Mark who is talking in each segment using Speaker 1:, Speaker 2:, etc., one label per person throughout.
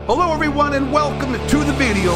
Speaker 1: Hello everyone and welcome to the video.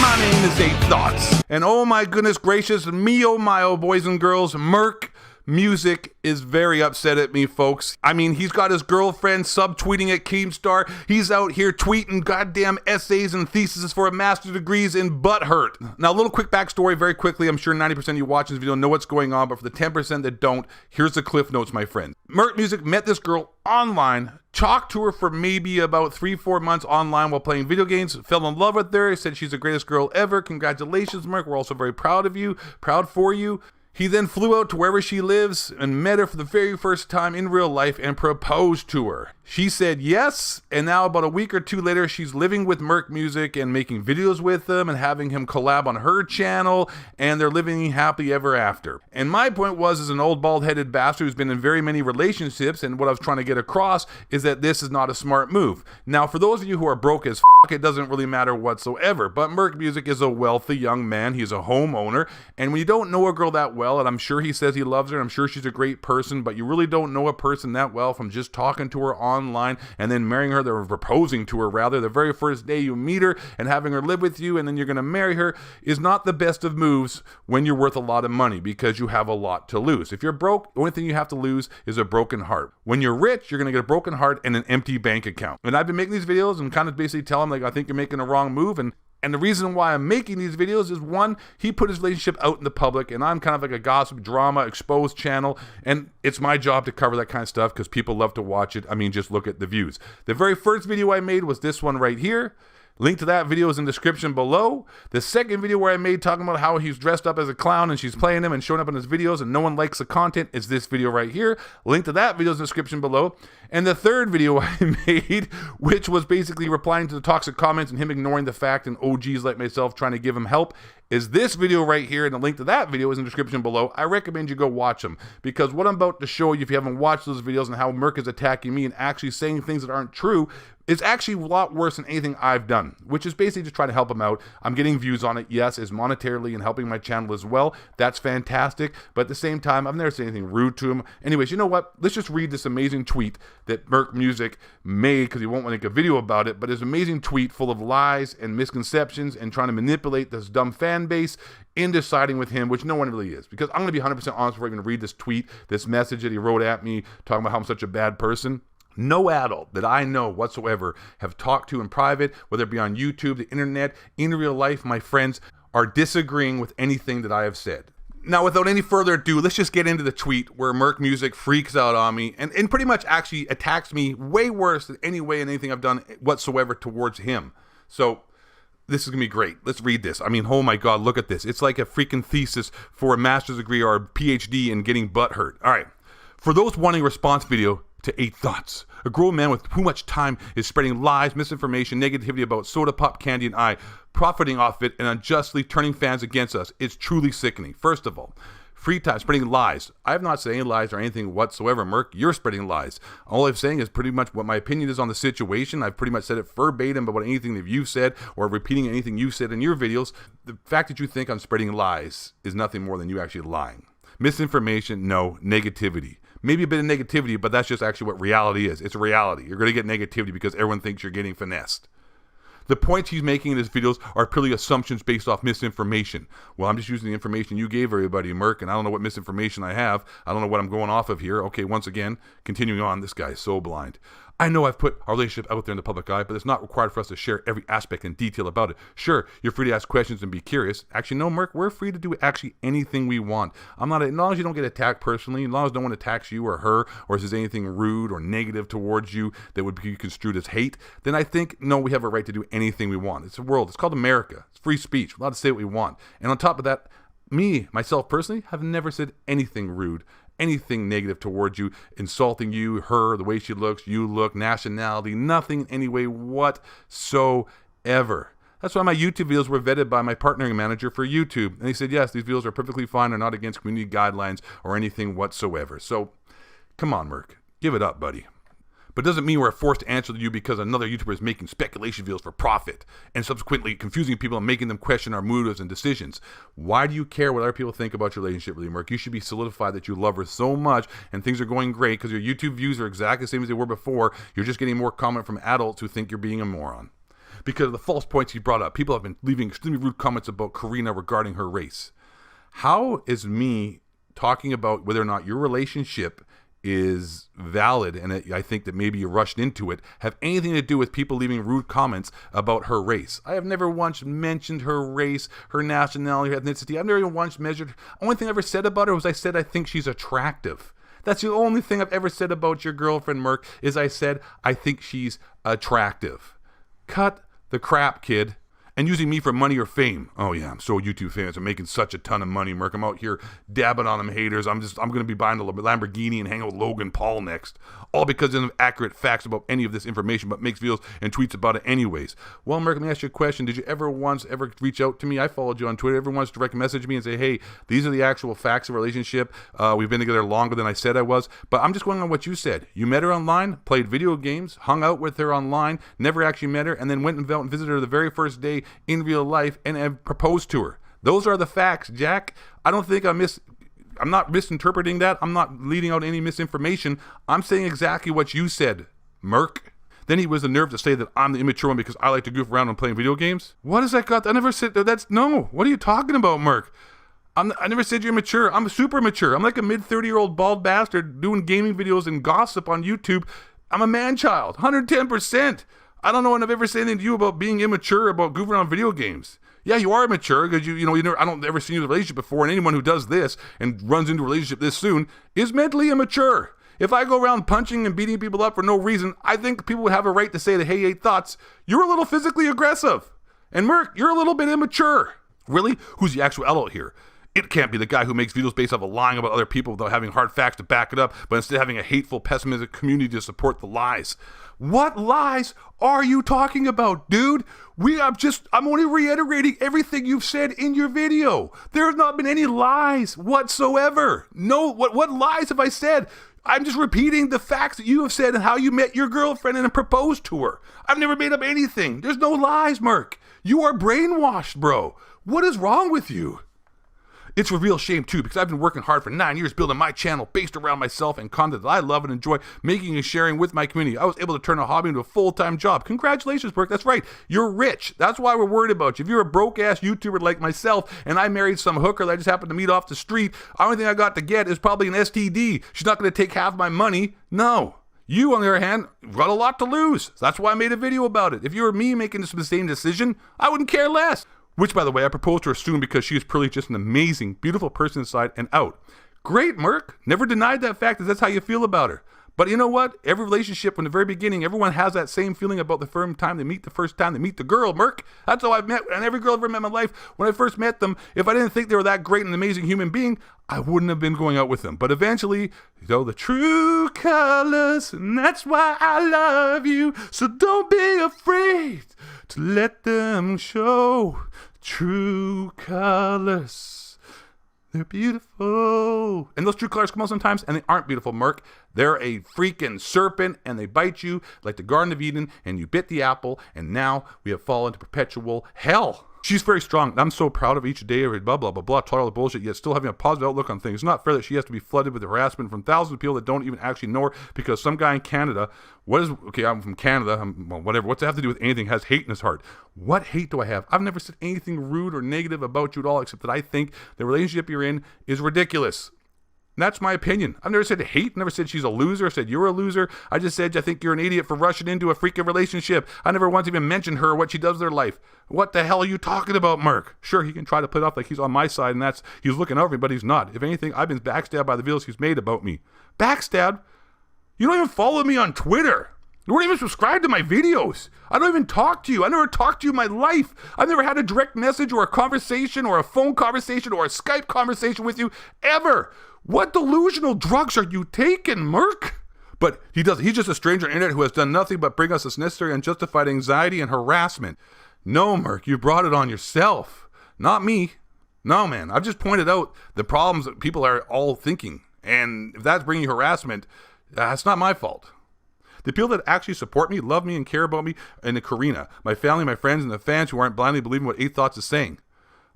Speaker 1: My name is 8 Thoughts. And oh my goodness gracious, me oh my oh boys and girls, MERKMUSIC is very upset at me, folks. I mean, he's got his girlfriend subtweeting at Keemstar. He's out here tweeting goddamn essays and theses for a master's degrees in butthurt. Now, a little quick backstory very quickly. I'm sure 90% of you watching this video know what's going on, but for the 10% that don't, here's the cliff notes, my friend. MERKMUSIC met this girl online, talked to her for maybe about 3-4 months online while playing video games, fell in love with her, said she's the greatest girl ever. Congratulations, Merk. We're also very proud of you, proud for you. He then flew out to wherever she lives and met her for the very first time in real life and proposed to her. She said yes, and now about a week or two later, she's living with MERKMUSIC and making videos with him and having him collab on her channel, and they're living happily ever after. And my point was, as an old bald-headed bastard who's been in very many relationships, and what I was trying to get across is that this is not a smart move. Now, for those of you who are broke as f***, it doesn't really matter whatsoever, but MERKMUSIC is a wealthy young man. He's a homeowner, and when you don't know a girl that well, and I'm sure he says he loves her, I'm sure she's a great person, but you really don't know a person that well from just talking to her online and then marrying her, they're proposing to her rather, the very first day you meet her and having her live with you and then you're going to marry her is not the best of moves when you're worth a lot of money because you have a lot to lose. If you're broke, the only thing you have to lose is a broken heart. When you're rich, you're going to get a broken heart and an empty bank account. And I've been making these videos and kind of basically tell them, like, I think you're making a wrong move, and the reason why I'm making these videos is, one, he put his relationship out in the public, and I'm kind of like a gossip, drama, exposed channel, and it's my job to cover that kind of stuff because people love to watch it. I mean, just look at the views. The very first video I made was this one right here. Link to that video is in the description below. The second video where I made talking about how he's dressed up as a clown and she's playing him and showing up in his videos and no one likes the content is this video right here. Link to that video is in the description below. And the third video I made, which was basically replying to the toxic comments and him ignoring the fact and OGs like myself trying to give him help, is this video right here, and the link to that video is in the description below. I recommend you go watch them, because what I'm about to show you, if you haven't watched those videos and how Merk is attacking me and actually saying things that aren't true, is actually a lot worse than anything I've done, which is basically just trying to help him out. I'm getting views on it, yes, is monetarily and helping my channel as well. That's fantastic, but at the same time, I've never said anything rude to him. Anyways, you know what? Let's just read this amazing tweet that MERKMUSIC made, because he won't want to make a video about it, but his amazing tweet full of lies and misconceptions and trying to manipulate this dumb fan base into siding with him, which no one really is. Because I'm going to be 100% honest before I even read this tweet, this message that he wrote at me, talking about how I'm such a bad person. No adult that I know whatsoever have talked to in private, whether it be on YouTube, the internet, in real life, my friends, are disagreeing with anything that I have said. Now, without any further ado, let's just get into the tweet where MERKMUSIC freaks out on me and pretty much actually attacks me way worse than any way in anything I've done whatsoever towards him. So this is gonna be great. Let's read this. I mean, oh my God, look at this. It's like a freaking thesis for a master's degree or a PhD in getting butt hurt. All right. For those wanting a response video to 8 Thoughts, a grown man with too much time is spreading lies, misinformation, negativity about soda, pop, candy, and I, profiting off it and unjustly turning fans against us. It's truly sickening. First of all, free time, spreading lies. I have not said any lies or anything whatsoever, Merk. You're spreading lies. All I'm saying is pretty much what my opinion is on the situation. I've pretty much said it verbatim about anything that you've said or repeating anything you said in your videos. The fact that you think I'm spreading lies is nothing more than you actually lying. Misinformation, no. Negativity. Maybe a bit of negativity, but that's just actually what reality is. It's a reality. You're going to get negativity because everyone thinks you're getting finessed. The points he's making in his videos are purely assumptions based off misinformation. Well, I'm just using the information you gave everybody, Merk, and I don't know what misinformation I have. I don't know what I'm going off of here. Okay, once again, continuing on, this guy is so blind. I know I've put our relationship out there in the public eye, but it's not required for us to share every aspect and detail about it. Sure, you're free to ask questions and be curious. Actually, no, Merk, we're free to do actually anything we want. As long as you don't get attacked personally, as long as no one attacks you or her, or says anything rude or negative towards you that would be construed as hate, then I think, no, we have a right to do anything we want. It's a world. It's called America. It's free speech. We're allowed to say what we want. And on top of that, myself personally, have never said anything rude, anything negative towards you, insulting you, her, the way she looks, you look, nationality, nothing in any way whatsoever. That's why my YouTube videos were vetted by my partnering manager for YouTube. And he said, yes, these videos are perfectly fine, are not against community guidelines or anything whatsoever. So, come on, Merk, give it up, buddy. But it doesn't mean we're forced to answer to you because another YouTuber is making speculation videos for profit and subsequently confusing people and making them question our motives and decisions. Why do you care what other people think about your relationship, really, Merk? You should be solidified that you love her so much and things are going great because your YouTube views are exactly the same as they were before. You're just getting more comment from adults who think you're being a moron. because of the false points he brought up. People have been leaving extremely rude comments about Karina regarding her race. How is me talking about whether or not your relationship is valid, and I think that maybe you rushed into it, have anything to do with people leaving rude comments about her race? I have never once mentioned her race, her nationality, her ethnicity. I've never even once measured. The only thing I ever said about her was I said I think she's attractive. That's the only thing I've ever said about your girlfriend, Merk, is I said I think she's attractive. Cut the crap, kid. And using me for money or fame. Oh yeah, I'm so YouTube famous. I'm making such a ton of money, Merk. I'm out here dabbing on them haters. I'm going to be buying a Lamborghini and hang out with Logan Paul next. All because of accurate facts about any of this information, but makes videos and tweets about it anyways. Well, Merk, let me ask you a question. Did you ever reach out to me? I followed you on Twitter. Ever once direct message me and say, hey, these are the actual facts of the relationship. We've been together longer than I said I was. But I'm just going on what you said. You met her online, played video games, hung out with her online, never actually met her, and then went and visited her the very first day in real life and have proposed to her. Those are the facts, Jack. I don't think I'm not misinterpreting that. I'm not leading out any misinformation. I'm saying exactly what you said, Merk. Then he was the nerve to say that I'm the immature one because I like to goof around and playing video games. What has that got? I never said that. No. What are you talking about, Merk? I never said you're mature. I'm super mature. I'm like a mid-30-year-old bald bastard doing gaming videos and gossip on YouTube. I'm a man-child, 110%. I don't know when I've ever said anything to you about being immature, about goofing around video games. Yeah, you are immature because I don't ever see you in a relationship before, and anyone who does this and runs into a relationship this soon is mentally immature. If I go around punching and beating people up for no reason, I think people would have a right to say that, hey, 8 Thoughts, you're a little physically aggressive. And Merk, you're a little bit immature. Really? Who's the actual adult here? It can't be the guy who makes videos based off of lying about other people without having hard facts to back it up, but instead having a hateful, pessimistic community to support the lies. What lies are you talking about, dude? I'm only reiterating everything you've said in your video. There have not been any lies whatsoever. No, what lies have I said? I'm just repeating the facts that you have said and how you met your girlfriend and proposed to her. I've never made up anything. There's no lies, Merk. You are brainwashed, bro. What is wrong with you? It's a real shame, too, because I've been working hard for 9 years building my channel based around myself and content that I love and enjoy making and sharing with my community. I was able to turn a hobby into a full-time job. Congratulations, Burke. That's right. You're rich. That's why we're worried about you. If you're a broke-ass YouTuber like myself and I married some hooker that I just happened to meet off the street, the only thing I got to get is probably an STD. She's not going to take half my money. No. You, on the other hand, got a lot to lose. That's why I made a video about it. If you were me making the same decision, I wouldn't care less. Which, by the way, I proposed to her soon because she is probably just an amazing, beautiful person inside and out. Great, Merk. Never denied that fact that that's how you feel about her. But you know what? Every relationship from the very beginning, everyone has that same feeling about the first time they meet the girl, Merk. That's how I've met, and every girl I've ever met in my life, when I first met them, if I didn't think they were that great and amazing human being, I wouldn't have been going out with them. But eventually, the true colors, and that's why I love you. So don't be afraid to let them show true colors. They're beautiful. And those true colors come out sometimes, and they aren't beautiful, Merk. They're a freaking serpent, and they bite you like the Garden of Eden, and you bit the apple, and now we have fallen to perpetual hell. She's very strong. I'm so proud of each day, blah, blah, blah, blah, all the bullshit, yet still having a positive outlook on things. It's not fair that she has to be flooded with harassment from thousands of people that don't even actually know her because some guy in Canada, I'm from Canada, whatever, what's that have to do with anything, has hate in his heart. What hate do I have? I've never said anything rude or negative about you at all, except that I think the relationship you're in is ridiculous. And that's my opinion. I've never said hate, never said she's a loser, said you're a loser. I just said I think you're an idiot for rushing into a freaking relationship. I never once even mentioned her or what she does with her life. What the hell are you talking about, Merk? Sure, he can try to play it off like he's on my side and he's looking over me, but he's not. If anything, I've been backstabbed by the videos he's made about me. Backstabbed? You don't even follow me on Twitter. You weren't even subscribed to my videos. I don't even talk to you. I never talked to you in my life. I've never had a direct message or a conversation or a phone conversation or a Skype conversation with you ever. What delusional drugs are you taking, Merk? But he's just a stranger on the internet who has done nothing but bring us this necessary unjustified anxiety and harassment. No, Merk, you brought it on yourself. Not me. No, man. I've just pointed out the problems that people are all thinking. And if that's bringing you harassment, that's not my fault. The people that actually support me, love me, and care about me, and the Karina, my family, my friends, and the fans who aren't blindly believing what 8 Thoughts is saying.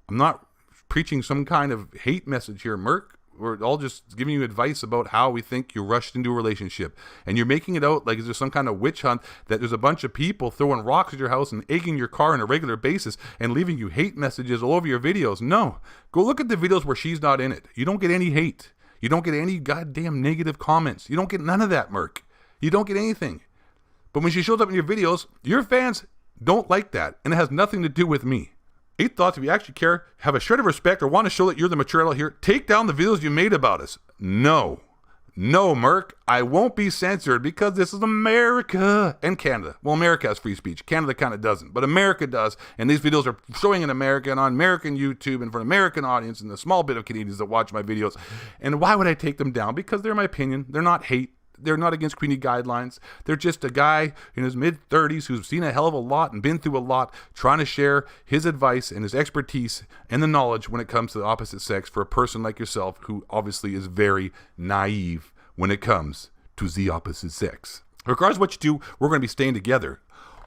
Speaker 1: I'm not preaching some kind of hate message here, Merk. We're all just giving you advice about how we think you rushed into a relationship. And you're making it out like there's some kind of witch hunt, that there's a bunch of people throwing rocks at your house and egging your car on a regular basis and leaving you hate messages all over your videos. No. Go look at the videos where she's not in it. You don't get any hate. You don't get any goddamn negative comments. You don't get none of that, Merk. You don't get anything. But when she shows up in your videos, your fans don't like that. And it has nothing to do with me. 8 thoughts, if you actually care, have a shred of respect, or want to show that you're the mature adult here, take down the videos you made about us. No, Merk, I won't be censored because this is America and Canada. Well, America has free speech. Canada kind of doesn't, but America does. And these videos are showing in America and on American YouTube and for an American audience and the small bit of Canadians that watch my videos. And why would I take them down? Because they're my opinion. They're not hate. They're not against community guidelines. They're just a guy in his mid-30s who's seen a hell of a lot and been through a lot, trying to share his advice and his expertise and the knowledge when it comes to the opposite sex for a person like yourself who obviously is very naive when it comes to the opposite sex. Regardless of what you do, we're going to be staying together.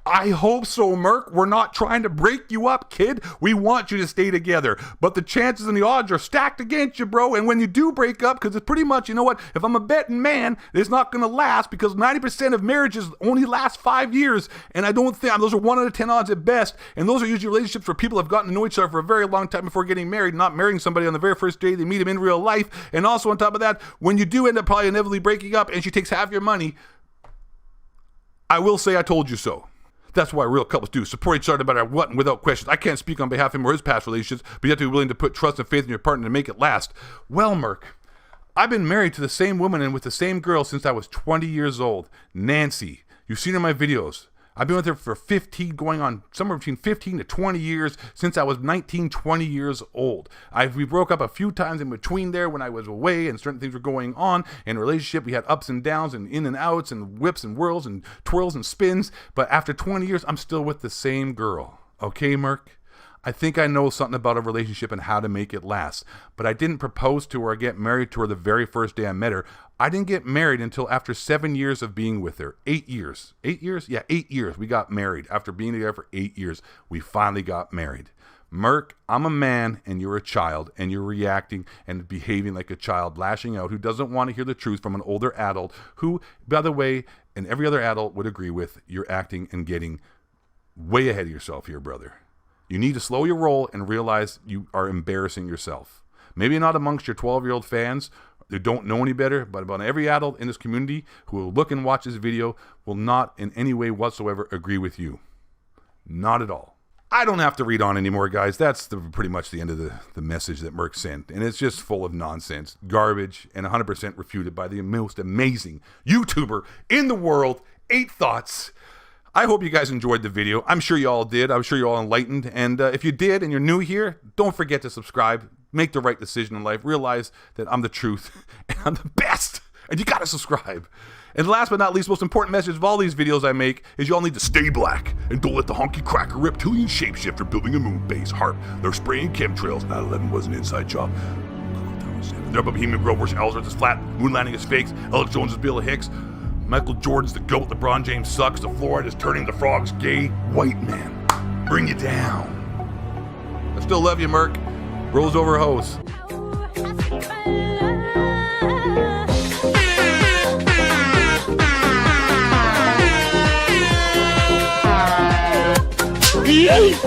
Speaker 1: I hope so, Merk. We're not trying to break you up, kid. We want you to stay together. But the chances and the odds are stacked against you, bro. And when you do break up, because it's pretty much, you know what? If I'm a betting man, it's not going to last, because 90% of marriages only last 5 years. And I don't think, those are 1 out of 10 odds at best. And those are usually relationships where people have gotten to know each other for a very long time before getting married, not marrying somebody on the very first day they meet him in real life. And also on top of that, when you do end up probably inevitably breaking up and she takes half your money, I will say I told you so. That's why real couples do support each other no matter what and without questions. I can't speak on behalf of him or his past relationships, but you have to be willing to put trust and faith in your partner to make it last. Well, Merk, I've been married to the same woman and with the same girl since I was 20 years old. Nancy. You've seen her in my videos. I've been with her for 15, going on somewhere between 15 to 20 years since I was 19, 20 years old. We broke up a few times in between there when I was away and certain things were going on. In a relationship, we had ups and downs and in and outs and whips and whirls and twirls and spins. But after 20 years, I'm still with the same girl. Okay, Merk? I think I know something about a relationship and how to make it last. But I didn't propose to her or get married to her the very first day I met her. I didn't get married until after 7 years of being with her. 8 years. 8 years? Yeah, 8 years. We got married. After being together for 8 years, we finally got married. Merk, I'm a man and you're a child, and you're reacting and behaving like a child, lashing out, who doesn't want to hear the truth from an older adult who, by the way, and every other adult would agree with, you're acting and getting way ahead of yourself here, brother. You need to slow your roll and realize you are embarrassing yourself. Maybe not amongst your 12-year-old fans who don't know any better, but about every adult in this community who will look and watch this video will not in any way whatsoever agree with you. Not at all. I don't have to read on anymore, guys. That's pretty much the end of the message that Merk sent. And it's just full of nonsense, garbage, and 100% refuted by the most amazing YouTuber in the world, 8 Thoughts. I hope you guys enjoyed the video. I'm sure you all did. I'm sure you're all enlightened. And if you did and you're new here, don't forget to subscribe. Make the right decision in life. Realize that I'm the truth and I'm the best. And you got to subscribe. And last but not least, most important message of all these videos I make is you all need to stay black and don't let the honky cracker reptilian shapeshifter building a moon base harp. They're spraying chemtrails. 9/11 was an inside job. They're Bohemian Grove versus Ellsworth is flat. Moon landing is fakes. Alex Jones is Bill Hicks. Michael Jordan's the GOAT. LeBron James sucks. The Florida is turning the frogs gay. White man, bring you down. I still love you, Merk. Rolls over hose.
Speaker 2: Yeah.